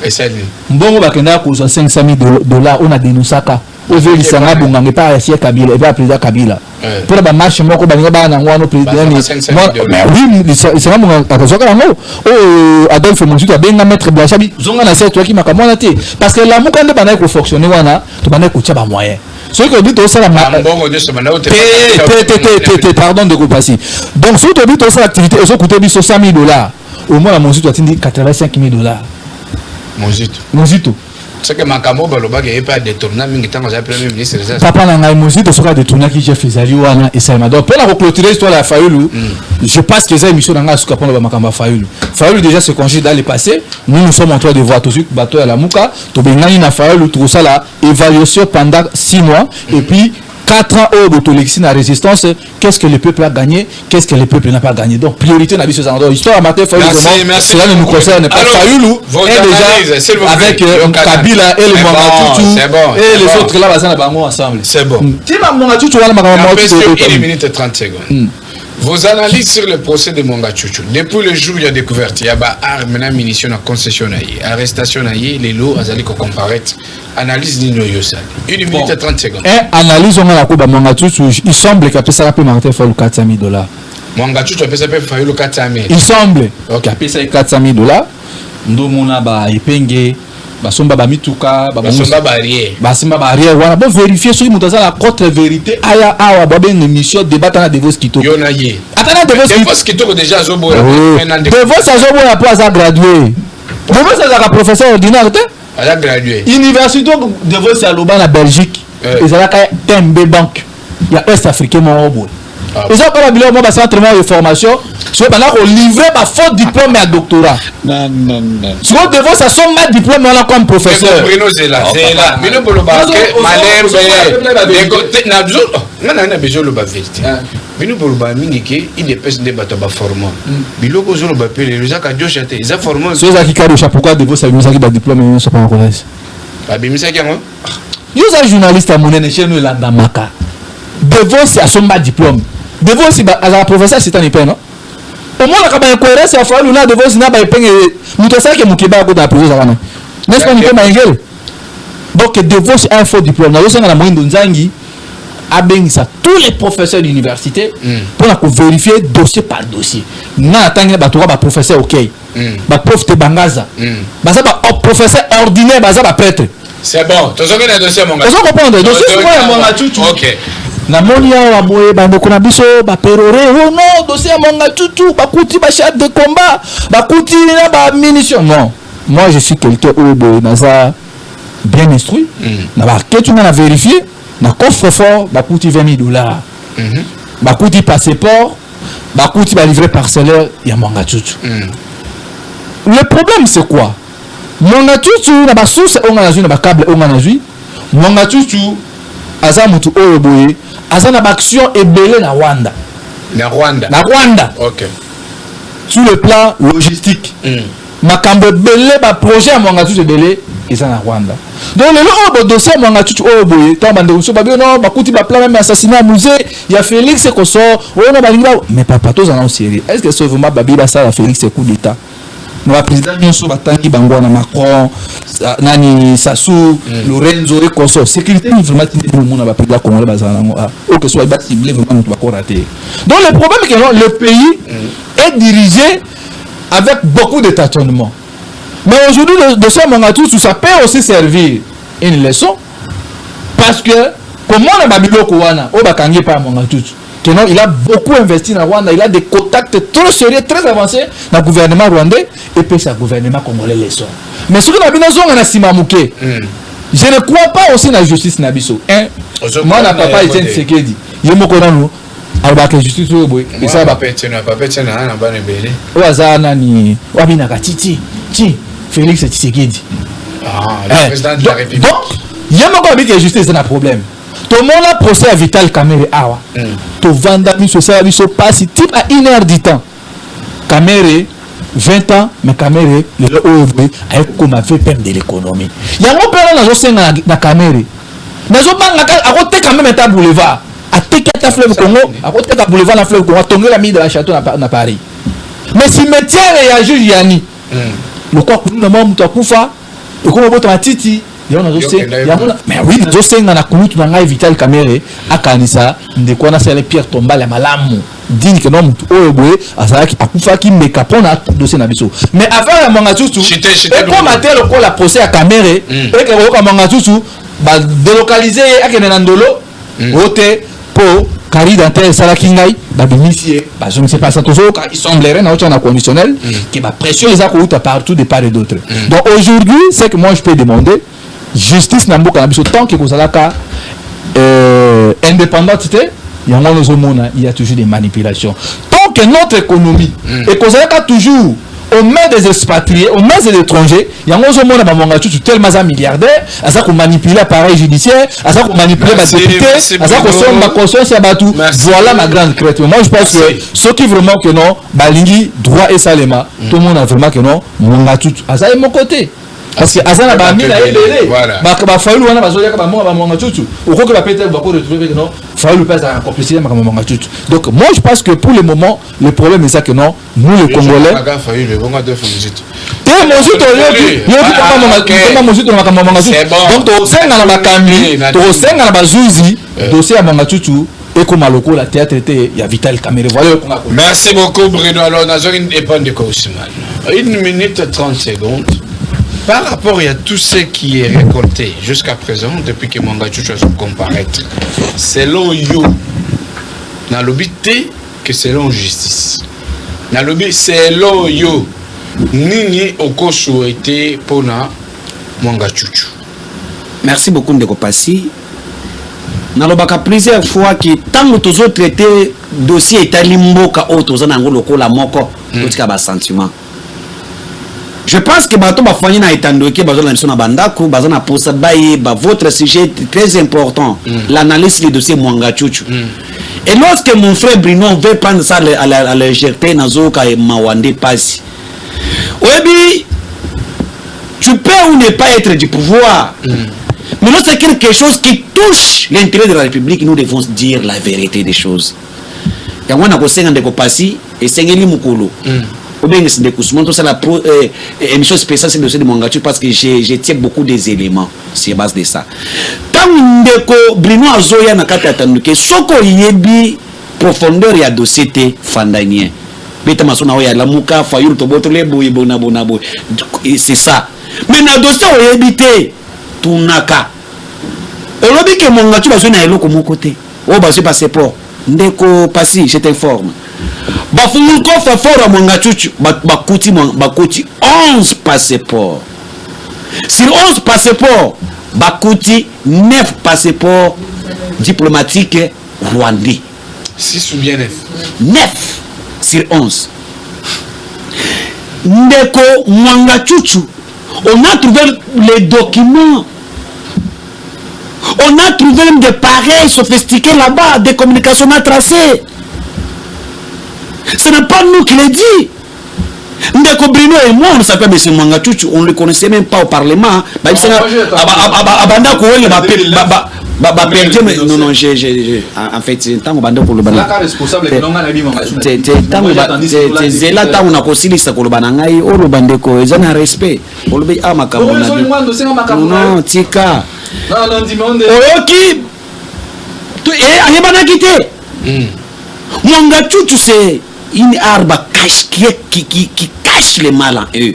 esali mbongo bakenda ko $500,000 on a dénoncaka ovelisanga bonganga pa ya Cheikh Kabila et pas président Kabila pour la marche moko baninga bana ngwano président ni mais oui c'est vraiment akazoka ngo Adolphe Moussito abenga maître Blachabi zonga na cette qui makamona te parce que la muka nde bana ko fonctionner wana to bana ko tcha ba moyen ce que dit aussi la pardon de repasser donc ce que dit aussi l'activité ils ont coûté $100,000 au moins Monzito a dit 85 000 $. Monzito. C'est que Makamo Balobag n'est pas détourné, mais il y a premier ministre. Papa n'a Monzito sera détourné qui j'ai fait Zaliwana et ça m'a donc pour la clôturer l'histoire de la Fayoulou. Je pense que ça émission dans ce qu'on a Makamba Fayoulou. Fayoulou déjà se congé dans le passé. Nous sommes en train de voir tout ce bateau à la Mouka. Tobengani na Fayoulou tout ça la évaluation pendant 6 mois et puis 4 ans au d'autolexie la résistance, qu'est-ce que le peuple a gagné, qu'est-ce que le peuple n'a pas gagné. Donc priorité n'a pas besoin d'endroit. Histoire à matin, merci. Cela ne nous concerne pas. Fayoulou est déjà avec Kabila et le Mangatutu et les autres là, ça va ensemble. C'est bon. Tu vas Mangatutu, on va 1 minute et 30 secondes. Vos analyses sur le procès de Mangatutu. Depuis le jour où il y a découvert, il y a des armes, munitions, concession, arrestation, les lots, ils ont comparaître. Analyse de Noyosa. 1 minute et 30 secondes. Analyse, on a la coupe à Mangatutu. Il semble qu'il ça peut Martin faire le 400 000 $. Mangatutu peut faire le 400 000 $. Il semble qu'il peut faire 400 000 $. Ndomona ba epenge basomba ba mituka basomba barrière basimba barrière wana bon vérifier sur mutaza la contre vérité aya awa ba ben émission débat na devos kito yona ye atana devos kito déjà zobo devos azobo ya po asa gradué devos asa professeur ordinaire te ala gradué université devos ya loba na Belgique ezalaka tembe banque ya est africain mo obo ils ont pas la bilan moi centre de formation soit pendant qu'on livrer ma faute diplôme à doctorat non soit devant ça son ma diplôme là comme professeur Bruno Zela Bruno Boloba malem de côté na besoin na besoin le ba vérité Bruno Boloba minike il dépêche de bato ba formant biloko zo le ba pele les aka jochate ils a formé ceux qui carré pourquoi devant ça nous a ba diplôme ne sont pas en collège ba bimisa kiango yo za journaliste à monene chez nous là dans maka devant ça son ma diplôme devant si à la professeur c'est un épée non au moins la cabane cohérence à faire là devant si na ba épée muto ça que mukiba ko da prison ça là n'est-ce pas épée maingel donc devant c'est un faux diplôme na yo senga na moindo nzangi abengisa tous les professeurs d'université pour la vérifier dossier par dossier na tangi ba to ba professeur OK ba prof te bangaza ba ça ba professeur ordinaire ba ça ba prêtre c'est bon tu sais que le dossier mon gars tu comprendre dossier quoi mon gars OK na moni awa boye bandeko na biso baperore oh non dossier ya Mangatutu bakuti bachat de combat bakuti na ba munitions non moi je suis quelqu'un où boye naza bien instruit na ba ketu na vérifier na coffre fort bakuti 20 000 $, bakuti passeport bakuti ba livrer parcellaire ya Mangatutu. Le problème c'est quoi? Mangatutu na ba source on a na ba câble on a Mangatutu aza mutu oyo boye azana action ebele na Rwanda. OK. Sur le plan logistique. Makambo belé ba projet à Mangatutu ebele eza na Rwanda. Donc le dossier Mangatutu oyo boye tant bande so ba non bakuti ba plan même assassinat musée il y a Félix Koso on ba linga mais papa tous en sérieux. Est-ce que c'est vraiment babi ba ça Félix coup d'état? Le président Nyonso batangi bango na Macron nani Sassou Lorenzo et Koso sécurité vraiment tout le monde a président congolais bazana ou que soit ciblé vraiment tout va rater. Donc le problème est que le pays est dirigé avec beaucoup de tâtonnements. Mais aujourd'hui de ce Mangatutu ça peut aussi servir une leçon parce que comment on a babiloko wana o bakangi pa Mangatutu que non, il a beaucoup investi dans Rwanda, il a des contacts très sérieux, très avancés dans le gouvernement rwandais et puis le gouvernement congolais les sort. Mais ce que nous avons dit, je ne crois pas aussi dans la justice Nabiso. Moi, na papa Etienne Tshisekedi, je me connais nous, avec la justice et ça va. Ni Wabina Titi, Félix Tshisekedi. Le président de la République. Donc, il y a encore avec la justice, c'est un problème. Tout le monde a procès à Vital Kamerhe awa. To vanda mi social biso passe type à 1 heure du temps. Kamerhe 20 ans mais Kamerhe le ouvre avec comme fait perdre de l'économie. Il y a un peu na zo senga na Kamerhe. Na zo banga a côté quand même ta boulevard. A tekata fleuve Congo, a côté ta boulevard na fleuve Congo, tonga la mine de la château na Paris. Mais cimetière ya juge yani. Le quoi kuna mtu akufa, uko mboto matiti. Mais oui, nous sommes dans la commune de Vital Kamerhe à Kanisa, de quoi on a fait Pierre Tombal à Malamu. Dit que non, à ça qui a couffé qui me capone à dossier Nabiso. Mais avant la Mangatutu, et comme à tel la procès à Kamerhe, et que Mangatutu va délocaliser à Kenandolo, voter pour Kari Dantel Salakingai, Babinisie, je ne sais pas ça, il semblerait dans un conditionnel que la pression est à partout de part et d'autre. Donc aujourd'hui, c'est que moi je peux demander justice n'a pas tant que vous avez indépendance, il y a toujours des manipulations. Tant que notre économie et qu'on a toujours aux mains des expatriés, aux mains des étrangers, il y a un tellement milliardaire, à ça qu'on manipule l'appareil judiciaire, à ça qu'on manipule les députés, à ça qu'on somme ma conscience et batou. Voilà ma grande crête. Moi je pense que ceux qui vraiment que non, Balingi, droit et salema, tout le monde a vraiment que non, mon tout. À ça est mon côté. Parce que Azana Bami a aidé. Bah Faoulou on a besoin de mon tutu. Au coup que la péter va retrouver que non, Faoulou passe à complicité avec mon tutu. Donc moi je pense que pour le moment le problème est ça que non, nous les Congolais. Donc au sein de la Kambi, au sein de la Bazouzi, dossier à mon tutu. Et comme à l'eau, la théâtre était, il y a Vital Kamere. Merci beaucoup Bruno. Alors, nous avons une éponge de Kousman. 1 minute 30 secondes. Par rapport à tout ce qui est récolté jusqu'à présent, depuis que Mwangachuchu a comparaître, selon you, dans l'obité que selon justice. Dans l'obité, selon you, Nini Oko souhaité pour Mwangachuchu. Merci beaucoup Ndeko Passi. Nalobaka plusieurs fois que tant que tous autres traités dossier Itali Mboka autres en Angolo la moko totika ba sentiment. Je pense que bato ba fanya na itando ke bazo la mission na bandako bazo na posa baye ba votre sujet très important l'analyse des dossiers Mwangachuchu. Et lorsque mon frère Bruno veut prendre ça à la légèreté nazoka et Mawande Passi. Obi tu peux ou ne pas être du pouvoir. Mais lorsque quelque chose qui touche l'intérêt de la République, nous devons dire la vérité des choses. Il y a un conseil de Kopassi et Sengeli Mukolo. Ou bien c'est de Kousman, tout ça la émission spéciale c'est le dossier de Mwangachuchu parce que j'ai tiens beaucoup des éléments sur base de ça. Tant que Bruno Azoya n'a qu'à attendre que Soko yebi profondeur ya dossier te fandanien. Beta masona oya la muka fayul to botole boy bona boy. C'est ça. Mais na dossier yebi te tunaka. Olobi que Mwangachuchu bazoi na eloko moko te. O bazoi passeport. Ndeko Passi, je t'informe. Bafungu kofa fort Mwangachuchu bakuti 11 passeports. Sur 11 passeports, bakuti 9 passeports diplomatiques rwandais. 6 ou bien 9? 9 sur 11. Ndeko Mwangachuchu, on a trouvé les documents. On a trouvé même des pareils sophistiqués là-bas, des communications à tracer. Ce n'est pas nous qui le dit. Ndeko Bruno et moi, on ne savait pas M. Mwangachuchu, on ne le connaissait même pas au Parlement. Non, en fait, c'est un temps où pour le banana. C'est là où on a considéré ça pour le banana. Oh, le bandeko, ils ont un respect. Non, tika. Ok. Et Mwangachuchu, c'est une arbre qui cache les mal en eux.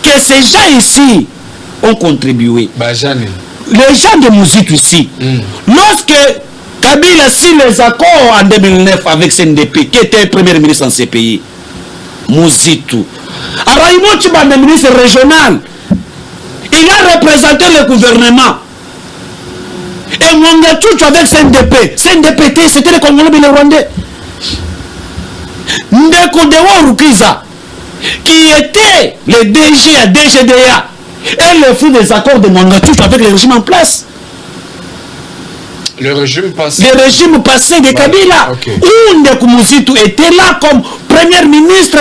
Que ces gens ici ont contribué. Les gens de Mouzitu ici, lorsque Kabila a signé les accords en 2009 avec CNDP, qui était premier ministre dans ces pays, Mouzitu, Araïmo Chibanda, ministre régional, il a représenté le gouvernement. Et Mwangachuchu avec CNDP, c'était le Congolais et le Rwandais. Ndeko Dewa Rukiza, qui était le DG à DGDA, et le fruit des accords de Mwangachuchu avec le régime en place. Le régime passé. Le régime passé de Kabila. Où Ndeko Mouzitu était là comme premier ministre.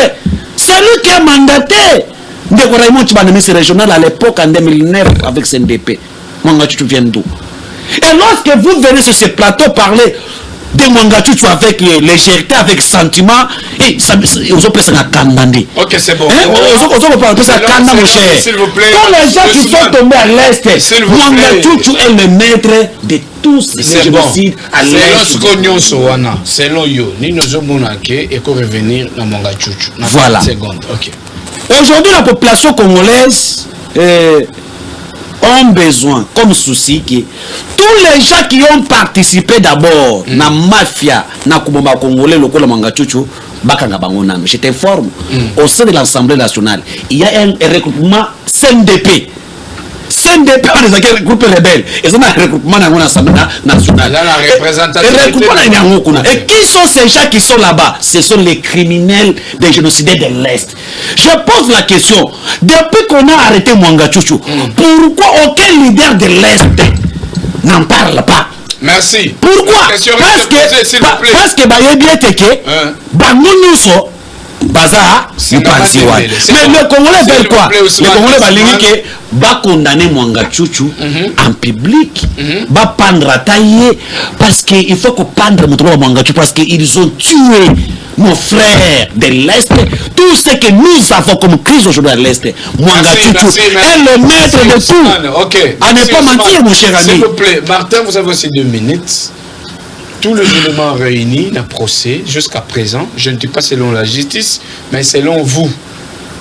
C'est lui qui a mandaté Ndeko Raymond Tchibanda, ministre régional à l'époque en 2009 avec CNDP. Mwangachuchu vient d'où? Et lorsque vous venez sur ce plateau parler de Mwangachuchu avec légèreté, avec sentiment, et ça, vous avez ça kandandi. Ok, c'est bon. S'il vous plaît. Quand les gens qui sont tombés à l'Est, Mwangachuchu est le maître de tous les génocides à l'Est. Selon yo, ni nous avons et qu'on revenir dans Mwangachuchu. Voilà. Aujourd'hui, la population congolaise, on ont besoin comme souci que tous les gens qui ont participé d'abord na mafia na kubomba congolais lokola Mwangachuchu bakanga bango nano. Je t'informe, au sein de l'Assemblée nationale, il y a un recrutement CNDP. CNDP, on les a regroupés rebelles. Et c'est un regroupement dans l'Assemblée nationale. Et qui sont ces gens qui sont là-bas? Ce sont les criminels des génocidaires de l'Est. Je pose la question, depuis qu'on a arrêté Mwangachuchu, pourquoi aucun leader de l'Est n'en parle pas? Merci. Pourquoi? Parce que Bayebi Teke, Bangonouso, Baza, mais le Congolais veut quoi? Le Congolais va dire va condamner Mwangachuchu en public, va pendre à tailler, parce qu'il faut qu'on pendre Mwangachuchu, parce qu'ils ont tué mon frère de l'Est. Tout ce que nous avons comme crise aujourd'hui à l'Est, Mwangachuchu est le maître de tout. Okay. À ne pas mentir, mon cher ami. S'il vous plaît, Martin, vous avez aussi 2 minutes. Tous les éléments réunis dans le procès jusqu'à présent, je ne dis pas selon la justice, mais selon vous,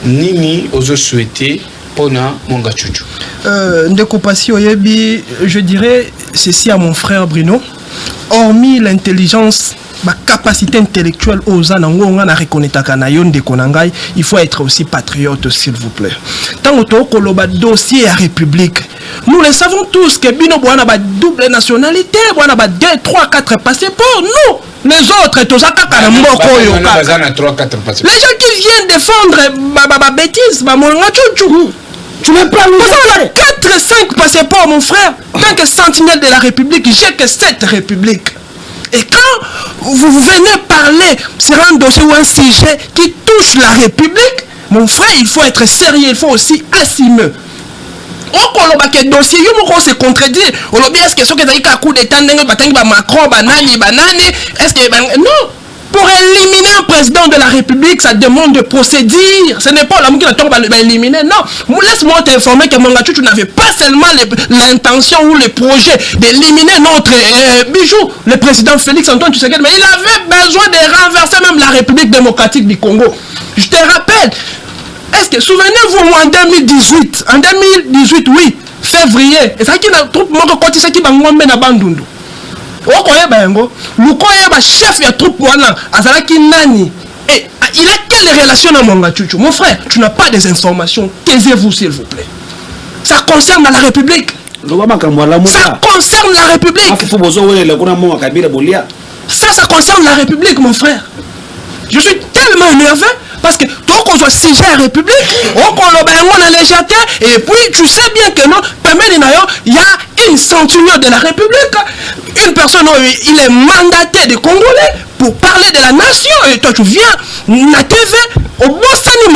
Nini ose souhaiter Pona Mwangachuchu. Ndeko Passi Oyebi, je dirais ceci à mon frère Bruno. Hormis l'intelligence, ma capacité intellectuelle aux anango na reconnaître kanayon de konangai, il faut être aussi patriote, s'il vous plaît. Tant que le dossier à République, nous le savons tous que Bino Boana ba double nationalité, Boana ba 2, 3, 4 passeports. Nous, les autres, tous à les gens qui viennent défendre ma bêtise, ma Mwangachuchu. Tu n'es pas nous 4, 5 passeports, mon frère. Tant que sentinelle de la République, j'ai que 7 républiques. Et quand vous venez parler sur un dossier ou un sujet qui touche la République, mon frère, il faut être sérieux, il faut aussi assumer. On dossier, on se contredit. On est-ce que ce que tu as coup d'état, Macron, banani, est-ce que non? Pour éliminer un président de la République, ça demande de procédure. Ce n'est pas l'homme qui va éliminer. Non. Laisse-moi t'informer que Mwangachuchu n'avait pas seulement l'intention ou le projet d'éliminer notre bijou, le président Félix Antoine Tshisekedi, mais il avait besoin de renverser même la République démocratique du Congo. Je te rappelle, est-ce que, souvenez-vous, en 2018, oui, février, et ça qui n'a troupe mon côté, c'est qui va m'emmener à Bandundu. Le chef de troupe nani et il a quelle relation à Mwangachuchu? Mon frère, tu n'as pas des informations. Taisez-vous s'il vous plaît. Ça concerne la République. Ça concerne la République. Ça concerne la République, mon frère. Je suis tellement énervé parce que toi qu'on soit sujet à la République, on a légèreté, et puis tu sais bien que non, il y a une centurion de la République, une personne, il est mandaté des Congolais pour parler de la nation, et toi tu viens, na TV, au bon sani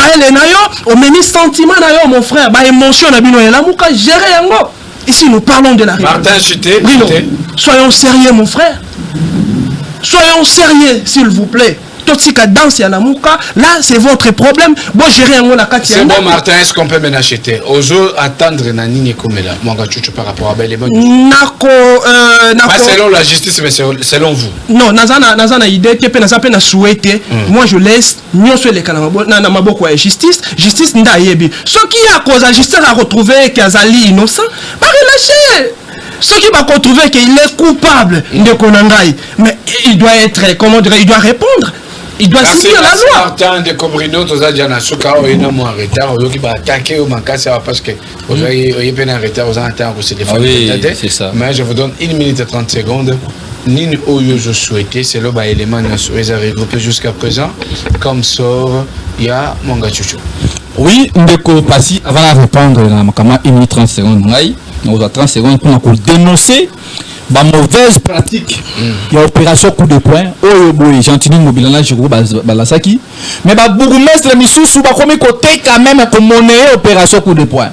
au menu sentiment mon frère, émotion gérer yango. Ici nous parlons de la République. Martin Chuté, soyons sérieux mon frère. Soyons sérieux s'il vous plaît. Là, c'est votre problème. Bon, gérer un c'est bon, Martin, est-ce qu'on peut m'en acheter? Ozo attendre Nani Komela, Mwangachuchu par rapport à Beléman. Pas selon la justice, mais selon vous. Non, Nazana idée, qui est souhaité. Moi, je laisse mieux sur les canaux. Namaboko et justice. Justice n'a yebi. Ce qui a cause la justice a retrouvé qu'Azali innocent, pas relâché. Ceux qui vont retrouver qu'il est coupable de Konangai, mais il doit être, comment dire, il doit répondre. Il doit signer la loi. Martin de Cobrino, tu as dit à Souka, il y a un retard, il va attaquer au Mankasi parce que vous avez un retard, vous avez un retard, c'est ça. Mais je vous donne 1 minute et 30 secondes. Nini Oyo, je souhaitais, c'est le bas élément qui regroupé jusqu'à présent. Comme sort, il y a Mwangachuchu. Oui, Ndeko Passi, avant de répondre, il y a 1 minute 30 secondes. Nous avons 30 secondes pour dénoncer la mauvaise pratique. Il y a opération coup de poing. Gentilly Mobilana, je crois, Balasaki. Mais le bourgmestre Missou, comme côté quand même, comme monnaie opération coup de poing.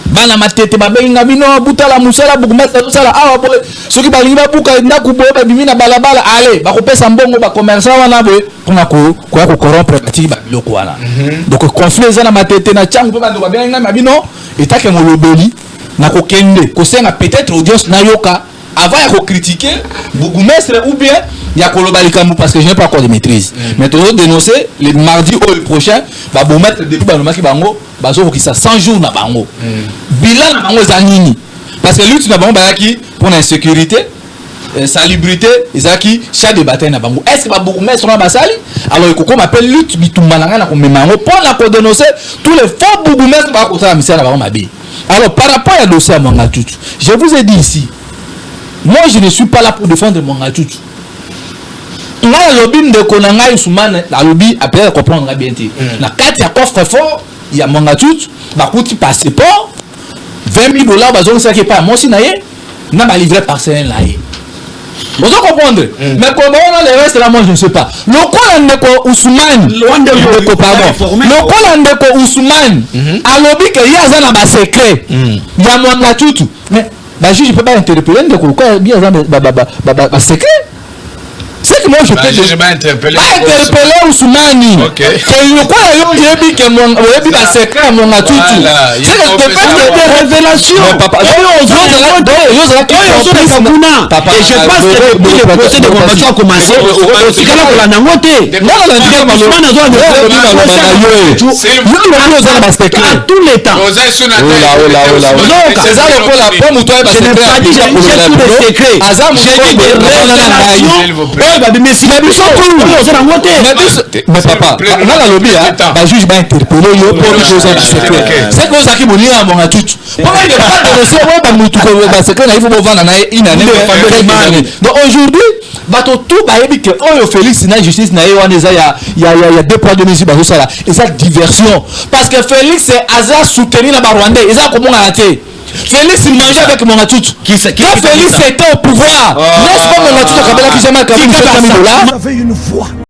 Bana matete babenga bino butala musala bourgmestre tout ça là ah boy soki balinga buka ndaku boy babimi na balabala allez bakopesa mbongo ba commerçant wana boy pona ko corrompre batiki ba biloko wana. Donc conflit za na matete na changu pe bando babenga mabino etake molobeli na kokende kosenga peut-être audience na yoka avant ya ko critiquer bourgmestre ou bien ya kolobalika parce que je n'ai pas encore de maîtrise. Mais toujours dénoncer le mardi ou le prochain ba bourgmestre depuis ba nomaki bango bazo ko kisa 100 jours na bango. bilan na bango eza nini parce que lutte na bango bayaki pour l'insécurité salubrité ezaki chat de bataille na bango est-ce que ba bourgmestre na basali alors ikoko m'appelle lutte bitumba na ngana ko memango pour la ko dénoncer tous les faux bourgmestres ba ko sala misala na bango mabe. Alors par rapport à dossier à Mwanga Tutu, je vous ai dit ici, moi je ne suis pas là pour défendre Mwanga Tutu. Moi le lobby de Konanga Ousmane, la lobby après comprendre bien dit. La carte ya coffre fort, il y a Mwanga Tutu, ba coûte passeport $20,000 bazon ça qui pas moi si naie, na ba livrer parcelle là. Vous comprenez? Mais comment on a le reste là, moi je ne sais pas. Le col ndeko Ousmane, pardon. Le col ndeko Ousmane, à lobby que y a ça na secret. Il y a Mwanga Tutu. Mais bah juge peut pas interpeller ndeko quoi bien ça secret. C'est que moi je peux pas interpeller Ousmane. C'est le quoi yo dit que mon lobby ba secret Mwanga Tutu. C'est que de des révélations. Papa, et je pense que le procès de convention a commencé. C'est là pour la nangote. À tous les temps. Je n'ai pas dit j'ai tous les secrets. J'ai dit des révélations. Mais papa, là la lobby la juge va interpeller yo pour les choses secret. C'est que ça qui bonnie à Mwanga Tutu. Pourquoi il ne pas de dossier ouais ba mutu ko ba secret na il faut vendre na une année. Donc aujourd'hui, bato tout ba yebi que oyo Félix na justice na yo wana il y a deux poids deux mesures ba ça là. Et ça diversion parce que Félix c'est hasard soutenir na Rwandais. Et ça comment on a raté. Félix il mangeait avec Mwanga Tutu. Quand Félix était au pouvoir, laisse pas Mwanga Tutu kabela qui jamais $50,000.